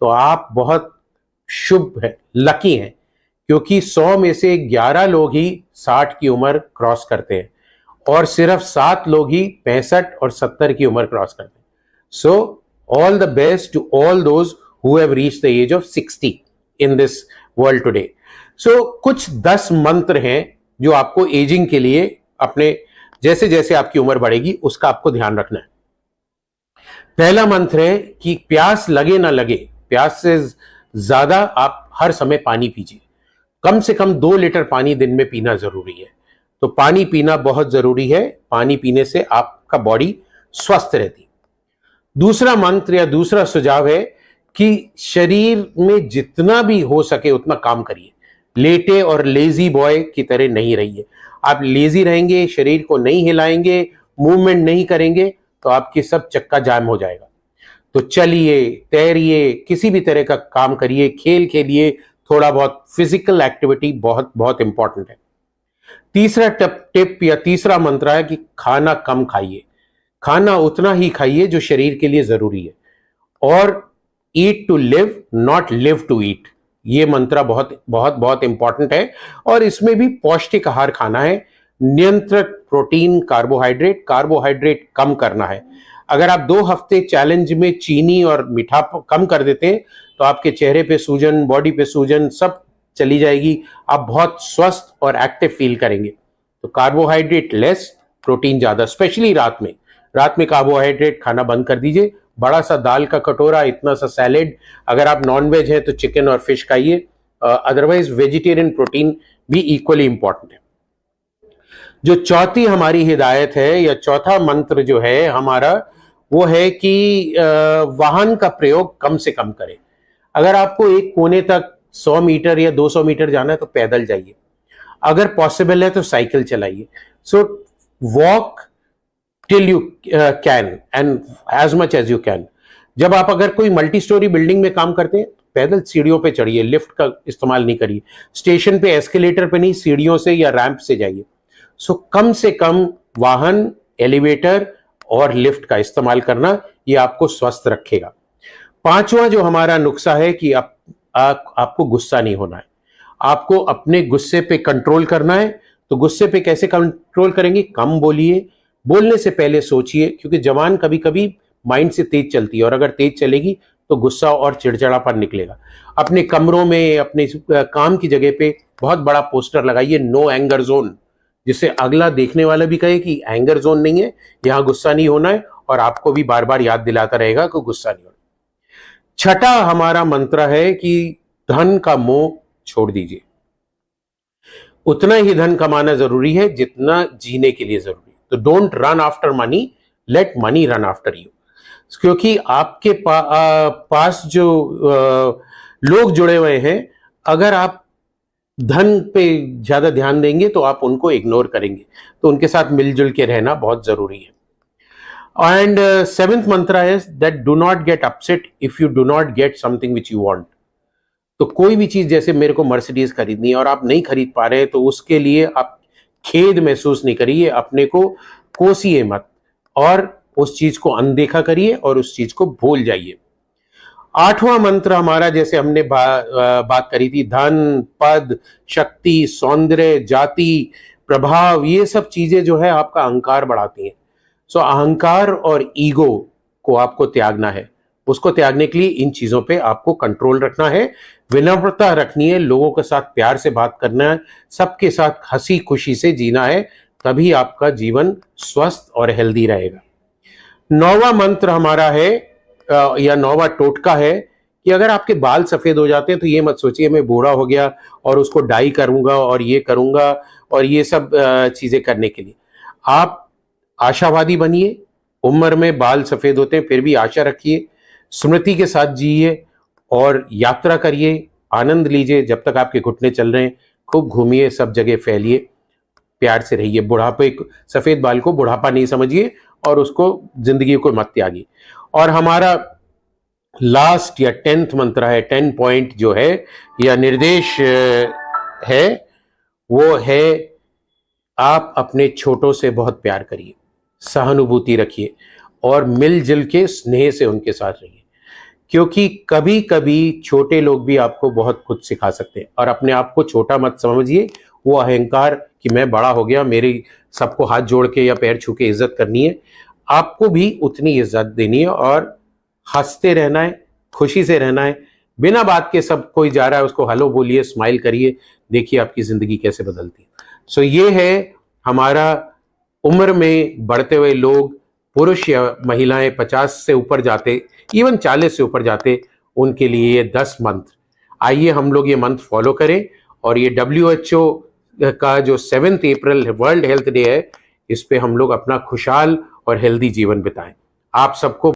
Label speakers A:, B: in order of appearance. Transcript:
A: तो आप बहुत शुभ है, लकी हैं, क्योंकि 100 में से 11 लोग ही 60 की उम्र क्रॉस करते हैं और सिर्फ 7 लोग ही 65 और 70 की उम्र क्रॉस करते हैं। So all the best to all those who have reached the age of 60 in this world today. So कुछ 10 मंत्र हैं जो आपको एजिंग के लिए अपने जैसे जैसे आपकी उम्र बढ़ेगी उसका आपको ध्यान रखना है। पहला मंत्र है कि प्यास लगे ना लगे, प्यास से ज्यादा आप हर समय पानी पीजिए। कम से कम 2 लीटर पानी दिन में पीना जरूरी है। तो पानी पीना बहुत जरूरी है। पानी पीने से आपका बॉडी स्वस्थ रहती है। दूसरा मंत्र या दूसरा सुझाव है कि शरीर में जितना भी हो सके उतना काम करिए। लेटे और लेजी बॉय की तरह नहीं रहिए। आप लेजी रहेंगे, शरीर को नहीं हिलाएंगे, मूवमेंट नहीं करेंगे तो आपकी सब चक्का जाम हो जाएगा। तो चलिए, तैरिए, किसी भी तरह का काम करिए, खेल खेलिए, थोड़ा बहुत फिजिकल एक्टिविटी बहुत बहुत इंपॉर्टेंट है। तीसरा टिप या तीसरा मंत्र है कि खाना कम खाइए। खाना उतना ही खाइए जो शरीर के लिए जरूरी है। और eat to live, not live to eat, ये मंत्र बहुत बहुत बहुत इंपॉर्टेंट है। और इसमें भी पौष्टिक आहार खाना है। नियंत्रित प्रोटीन, कार्बोहाइड्रेट कम करना है। अगर आप 2 हफ्ते चैलेंज में चीनी और मीठा कम कर देते हैं तो आपके चेहरे पे सूजन, बॉडी पे सूजन सब चली जाएगी। आप बहुत स्वस्थ और एक्टिव फील करेंगे। तो कार्बोहाइड्रेट लेस, प्रोटीन ज्यादा, स्पेशली रात में। रात में कार्बोहाइड्रेट खाना बंद कर दीजिए। बड़ा सा दाल का कटोरा, इतना सा सैलेड, अगर आप नॉन वेज हैं तो चिकन और फिश खाइए। अदरवाइज वेजिटेरियन प्रोटीन भी इक्वली इंपॉर्टेंट है। जो चौथी हमारी हिदायत है या चौथा मंत्र जो है हमारा, वो है कि वाहन का प्रयोग कम से कम करें। अगर आपको एक कोने तक 100 मीटर या 200 मीटर जाना है तो पैदल जाइए। अगर पॉसिबल है तो साइकिल चलाइए। So walk till you can and as much as you can. जब आप अगर कोई मल्टी स्टोरी बिल्डिंग में काम करते हैं, पैदल सीढ़ियों पे चढ़िए, लिफ्ट का इस्तेमाल नहीं करिए। स्टेशन पे एस्केलेटर पे नहीं, सीढ़ियों से या रैंप से जाइए। सो कम से कम वाहन, एलिवेटर और लिफ्ट का इस्तेमाल करना, ये आपको स्वस्थ रखेगा। पांचवा जो हमारा नुस्खा है कि आपको गुस्सा नहीं होना है। आपको अपने गुस्से पे कंट्रोल करना है। तो गुस्से पे कैसे कंट्रोल करेंगे? कम बोलिए, बोलने से पहले सोचिए, क्योंकि जबान कभी कभी माइंड से तेज चलती है और अगर तेज चलेगी तो गुस्सा और चिड़चिड़ापन निकलेगा। अपने कमरों में, अपने काम की जगह पे बहुत बड़ा पोस्टर लगाइए, नो एंगर जोन, जिससे अगला देखने वाला भी कहे कि एंगर जोन नहीं है, यहां गुस्सा नहीं होना है, और आपको भी बार बार याद दिलाता रहेगा कि गुस्सा नहीं होना। छठा हमारा मंत्र है कि धन का मोह छोड़ दीजिए। उतना ही धन कमाना जरूरी है जितना जीने के लिए जरूरी है। तो don't run after money, late money run after you. क्योंकि आपके पास जो लोग जुड़े हुए हैं, अगर आप धन पे ज्यादा ध्यान देंगे तो आप उनको इग्नोर करेंगे। तो उनके साथ मिलजुल के रहना बहुत जरूरी है। एंड सेवेंथ मंत्र है that do not get upset if you do not get something which you want. तो कोई भी चीज, जैसे मेरे को मर्सिडीज खरीदनी है और आप नहीं खरीद पा रहे, तो उसके लिए आप खेद महसूस नहीं करिए, अपने को कोसिए मत और उस चीज को अनदेखा करिए और उस चीज को भूल जाइए। आठवां मंत्र हमारा, जैसे हमने बात करी थी, धन, पद, शक्ति, सौंदर्य, जाति, प्रभाव, ये सब चीजें जो है आपका अहंकार बढ़ाती हैं। सो अहंकार और ईगो को आपको त्यागना है। उसको त्यागने के लिए इन चीजों पे आपको कंट्रोल रखना है, विनम्रता रखनी है, लोगों के साथ प्यार से बात करना है, सबके साथ हंसी खुशी से जीना है, तभी आपका जीवन स्वस्थ और हेल्दी रहेगा। 9वां मंत्र हमारा है या 9वां टोटका है कि अगर आपके बाल सफेद हो जाते हैं तो ये मत सोचिए मैं बूढ़ा हो गया और उसको डाई करूंगा और ये करूंगा और ये सब चीजें करने के लिए। आप आशावादी बनिए। उम्र में बाल सफेद होते हैं फिर भी आशा रखिए, स्मृति के साथ जिए और यात्रा करिए, आनंद लीजिए। जब तक आपके घुटने चल रहे हैं खूब घूमिए, सब जगह फैलिए, प्यार से रहिए। बुढ़ापे, सफेद बाल को बुढ़ापा नहीं समझिए और उसको जिंदगी को मत त्यागिए। और हमारा लास्ट या 10th मंत्र है, 10 पॉइंट जो है या निर्देश है, वो है आप अपने छोटों से बहुत प्यार करिए, सहानुभूति रखिए और मिलजुल के स्नेह से उनके साथ रहिए। क्योंकि कभी कभी छोटे लोग भी आपको बहुत कुछ सिखा सकते हैं। और अपने आप को छोटा मत समझिए, वो अहंकार कि मैं बड़ा हो गया, मेरी सबको हाथ जोड़ के या पैर छू के इज्जत करनी है। आपको भी उतनी इज्जत देनी है और हंसते रहना है, खुशी से रहना है। बिना बात के सब कोई जा रहा है उसको हेलो बोलिए, स्माइल करिए, देखिए आपकी जिंदगी कैसे बदलती है। सो ये है हमारा उम्र में बढ़ते हुए लोग, पुरुष या महिलाएं 50 से ऊपर जाते, इवन 40 से ऊपर जाते, उनके लिए ये 10 मंत्र। आइए हम लोग ये मंत्र फॉलो करें और ये WHO का जो 7 अप्रैल वर्ल्ड हेल्थ डे है, इस पे हम लोग अपना खुशहाल और हेल्दी जीवन बिताएं। आप सबको